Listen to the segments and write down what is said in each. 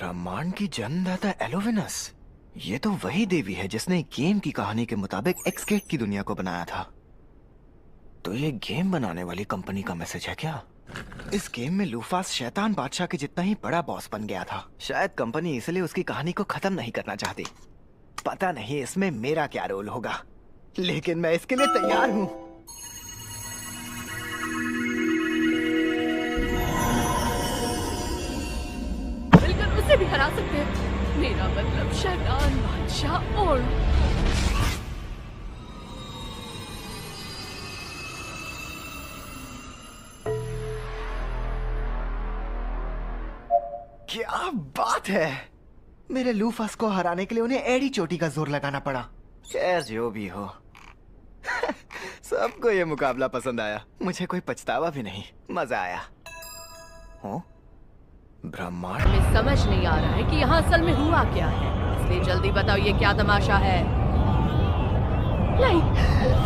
ब्रह्मांड की जन्मदाता एलोवेनस। ये तो वही देवी है जिसने गेम की कहानी के मुताबिक एक्सगेट की दुनिया को बनाया था। तो ये गेम बनाने वाली कंपनी का मैसेज है क्या? इस गेम में लूफास शैतान बादशाह के जितना ही बड़ा बॉस बन गया था। शायद कंपनी इसलिए उसकी कहानी को खत्म नहीं करना चाहती। पता नहीं इसमें मेरा क्या रोल होगा, लेकिन मैं इसके लिए तैयार हूँ। मिलकर उसे भी हरा सकते हैं। मेरा मतलब शैतान बादशाह और क्या बात है! मेरे लूफास को हराने के लिए उन्हें एड़ी चोटी का जोर लगाना पड़ा। खैर जो भी हो सबको ये मुकाबला पसंद आया। मुझे कोई पछतावा भी नहीं, मजा आया। हो? ब्रह्मांड हमें समझ नहीं आ रहा है कि यहाँ असल में हुआ क्या है, इसलिए जल्दी बताओ ये क्या तमाशा है। नहीं,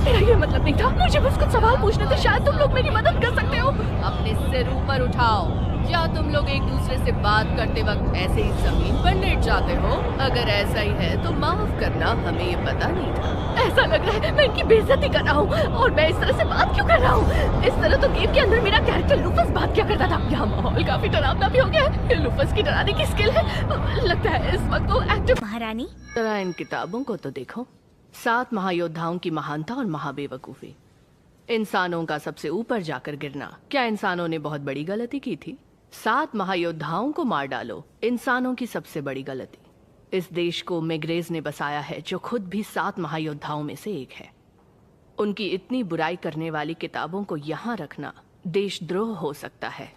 मेरा ये मतलब नहीं था। मुझे बस कुछ सवाल पूछने थे, शायद तुम लोग मेरी मदद कर सकते हो। अपने सिर ऊपर उठाओ। क्या तुम लोग एक दूसरे से बात करते वक्त ऐसे ही जमीन पर लेट जाते हो? अगर ऐसा ही है तो माफ करना, हमें ये पता नहीं था। ऐसा लग रहा है मैं इनकी बेइज्जती कर रहा हूँ, और मैं इस तरह से बात क्यों कर रहा हूँ? इस तरह तो गेम के अंदर मेरा कैरेक्टर लूफस बात क्या करता था। यहाँ माहौल काफी डरावना भी हो गया है। लूफस की डराने की स्किल है, लगता है इस वक्त वो एक्टिव। महारानी, जरा इन किताबों को तो देखो। 7 महायोद्धाओं की महानता और महाबेवकूफी। इंसानों का सबसे ऊपर जाकर गिरना। क्या इंसानों ने बहुत बड़ी गलती की थी? 7 महायोद्धाओं को मार डालो, इंसानों की सबसे बड़ी गलती। इस देश को मेग्रेज ने बसाया है, जो खुद भी 7 महायोद्धाओं में से एक है। उनकी इतनी बुराई करने वाली किताबों को यहाँ रखना देशद्रोह हो सकता है।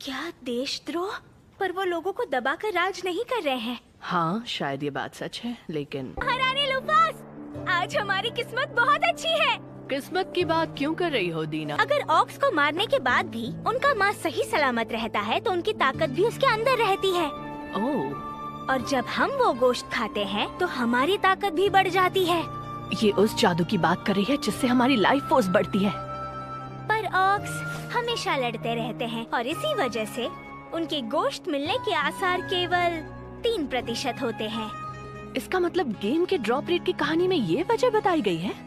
क्या देशद्रोह? पर वो लोगों को दबाकर राज नहीं कर रहे हैं। हाँ, शायद ये बात सच है, लेकिन महारानी लूफास, आज हमारी किस्मत बहुत अच्छी है। किस्मत की बात क्यों कर रही हो दीना? अगर ऑक्स को मारने के बाद भी उनका मांस सही सलामत रहता है तो उनकी ताकत भी उसके अंदर रहती है। ओह, और जब हम वो गोश्त खाते हैं तो हमारी ताकत भी बढ़ जाती है। ये उस जादू की बात कर रही है जिससे हमारी लाइफ फोर्स बढ़ती है। पर ऑक्स हमेशा लड़ते रहते हैं और इसी वजह से उनके गोश्त मिलने के आसार केवल 3% होते हैं। इसका मतलब गेम के ड्रॉप रेट की कहानी में ये वजह बताई गई है।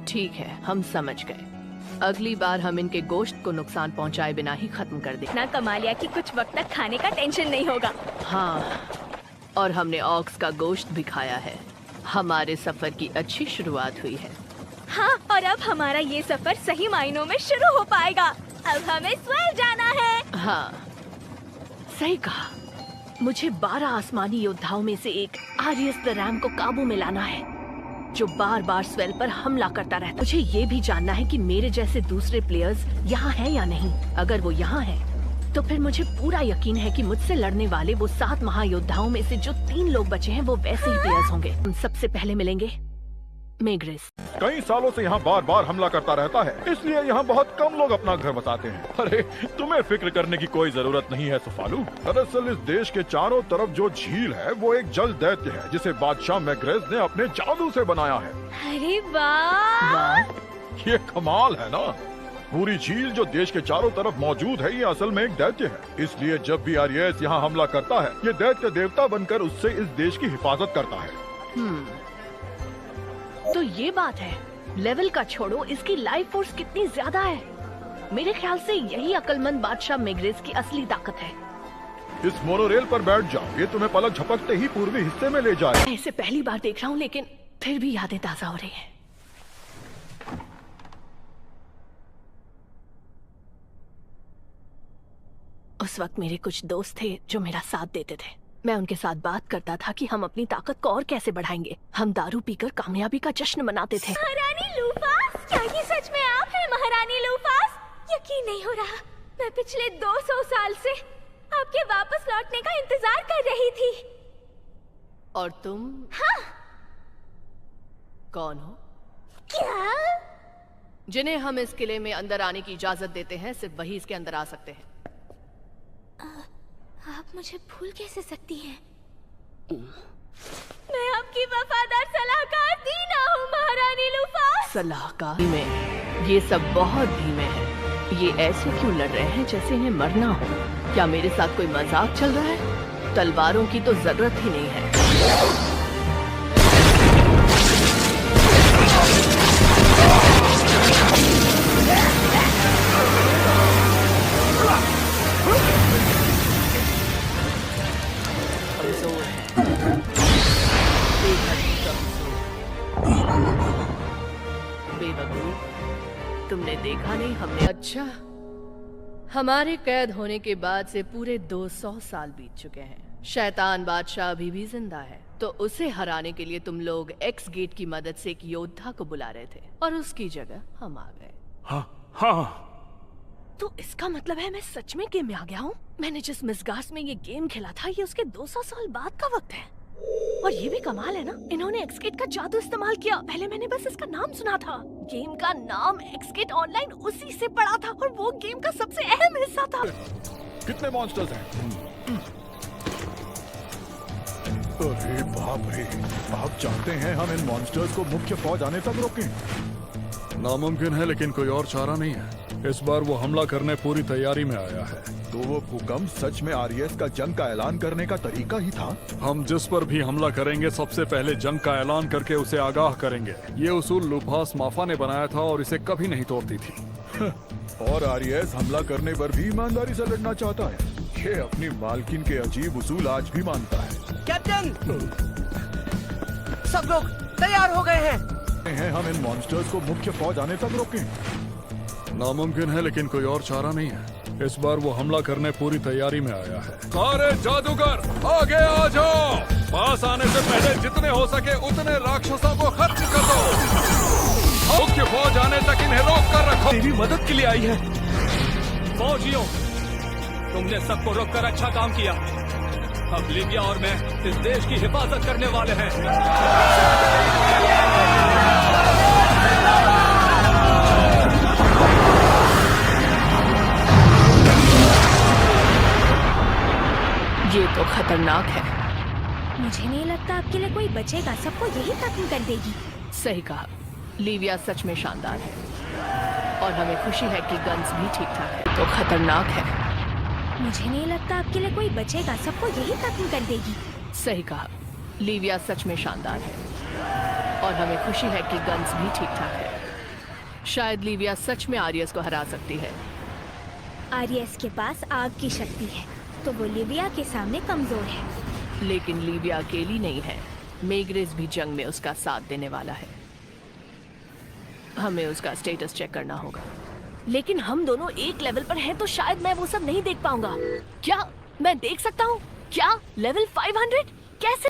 ठीक है, हम समझ गए। अगली बार हम इनके गोश्त को नुकसान पहुंचाए बिना ही खत्म कर दें। ना कमालिया कि कुछ वक्त तक खाने का टेंशन नहीं होगा। हाँ, और हमने ऑक्स का गोश्त भी खाया है। हमारे सफर की अच्छी शुरुआत हुई है। हाँ, और अब हमारा ये सफर सही मायनों में शुरू हो पाएगा। अब हमें स्वर्ग जाना है। हाँ, सही कहा। मुझे 12 आसमानी योद्धाओं में से एक आरियस द रैम को काबू में लाना है, जो बार बार स्वेल पर हमला करता रहता। मुझे ये भी जानना है कि मेरे जैसे दूसरे प्लेयर्स यहाँ हैं या नहीं। अगर वो यहाँ हैं, तो फिर मुझे पूरा यकीन है कि मुझसे लड़ने वाले वो 7 महायोद्धाओं में से जो 3 लोग बचे हैं वो वैसे ही प्लेयर्स होंगे। हम सबसे पहले मिलेंगे मेग्रेस। कई सालों से यहाँ बार बार हमला करता रहता है, इसलिए यहाँ बहुत कम लोग अपना घर बसाते हैं। अरे तुम्हें फिक्र करने की कोई जरूरत नहीं है सुफालू। दरअसल इस देश के चारों तरफ जो झील है वो एक जल दैत्य है, जिसे बादशाह मेग्रेस ने अपने जादू से बनाया है। अरे वाह! ये कमाल है ना। पूरी झील जो देश के चारों तरफ मौजूद है, ये असल में एक दैत्य है। इसलिए जब भी आरियस यहाँ हमला करता है, ये दैत्य देवता बनकर उससे इस देश की हिफाजत करता है। तो ये बात है। लेवल का छोड़ो, इसकी लाइफ फोर्स कितनी ज्यादा है। मेरे ख्याल से यही अक्लमंद बादशाह मेग्रेस की असली ताकत है। इस मोनोरेल पर बैठ जाओ, ये तुम्हें पलक झपकते ही पूर्वी हिस्से में ले जाए। मैं इसे पहली बार देख रहा हूँ, लेकिन फिर भी यादें ताजा हो रही हैं। उस वक्त मेरे कुछ दोस्त थे जो मेरा साथ देते थे। मैं उनके साथ बात करता था कि हम अपनी ताकत को और कैसे बढ़ाएंगे। हम दारू पीकर कामयाबी का जश्न मनाते थे। महारानी लूफास, क्या ये सच में आप हैं महारानी लूफास? यकीन नहीं हो रहा। मैं पिछले 200 साल से आपके वापस लौटने का इंतजार कर रही थी। और तुम? हाँ। कौन हो? क्या? जिन्हें हम इस किले में अंदर आने की इजाजत देते हैं, सिर्फ वही इसके अंदर आ सकते हैं। आप मुझे भूल कैसे सकती हैं? मैं आपकी वफादार सलाहकार दीना हूँ महारानी लूफास। सलाहकार में ये सब बहुत धीमे हैं। ये ऐसे क्यों लड़ रहे हैं जैसे इन्हें मरना हो? क्या मेरे साथ कोई मजाक चल रहा है? तलवारों की तो जरूरत ही नहीं है। कमजोर है, बेहद कमजोर। बेवकूफ, तुमने देखा नहीं हमने। अच्छा, हमारे कैद होने के बाद से पूरे 200 साल बीत चुके हैं। शैतान बादशाह अभी भी जिंदा है, तो उसे हराने के लिए तुम लोग एक्स गेट की मदद से एक योद्धा को बुला रहे थे और उसकी जगह हम आ गए। हाँ हाँ। तो इसका मतलब है मैं सच में गेम में आ गया हूँ। मैंने जिस मिसगास में ये गेम खेला था, ये उसके 200 साल बाद का वक्त है। और ये भी कमाल है ना, इन्होंने एक्सगेट का जादू इस्तेमाल किया। पहले मैंने बस इसका नाम सुना था। गेम का नाम एक्सगेट ऑनलाइन उसी से पढ़ा था, और वो गेम का सबसे अहम हिस्सा था। कितने मॉन्स्टर्स हैं? अरे बाप रे, आप चाहते हैं हम इन मॉन्स्टर्स को मुख्य फौज आने तक रोकें? नामुमकिन है, लेकिन कोई और चारा नहीं है। इस बार वो हमला करने पूरी तैयारी में आया है। तो वो भूकंप सच में आरएस का जंग का ऐलान करने का तरीका ही था? हम जिस पर भी हमला करेंगे, सबसे पहले जंग का ऐलान करके उसे आगाह करेंगे। ये उसूल लुफास माफा ने बनाया था और इसे कभी नहीं तोड़ती थी। और आरएस हमला करने पर भी ईमानदारी से लड़ना चाहता है। ये अपनी मालकिन के अजीब उसूल आज भी मानता है। कैप्टन, सब लोग तैयार हो गए हैं। हम इन मॉन्स्टर्स को मुख्य फौज आने तक रोकें? नामुमकिन है, लेकिन कोई और चारा नहीं है। इस बार वो हमला करने पूरी तैयारी में आया है। सारे जादूगर आगे आ जाओ। पास आने से पहले जितने हो सके उतने राक्षसों को खत्म कर दो। मुख्य फौज आने तक इन्हें रोक कर रखो। तेरी मदद के लिए आई है। फौजियों, तुमने सबको रोककर अच्छा काम किया। अब लीबिया और मैं इस देश की हिफाजत करने वाले हैं। ये तो खतरनाक है। मुझे नहीं लगता आपके लिए कोई बचेगा, सबको यही खत्म कर देगी। सही कहा, लीबिया सच में शानदार है और हमें खुशी है कि गन्स भी ठीक ठाक है। तो खतरनाक है। मुझे नहीं लगता आपके लिए कोई बचेगा, सबको यही खत्म कर देगी। सही कहा, लीबिया सच में शानदार है और हमें खुशी है कि गन्स भी ठीक ठाक है। शायद लीबिया सच में आरियस को हरा सकती है। आरएस के पास आग की शक्ति है, तो वो लीबिया के सामने कमजोर है। लेकिन लीबिया अकेली नहीं है, मेग्रेस भी जंग में उसका साथ देने वाला है। हमें उसका स्टेटस चेक करना होगा। लेकिन हम दोनों एक लेवल पर हैं, तो शायद मैं वो सब नहीं देख पाऊंगा। क्या मैं देख सकता हूँ? क्या लेवल 500? कैसे?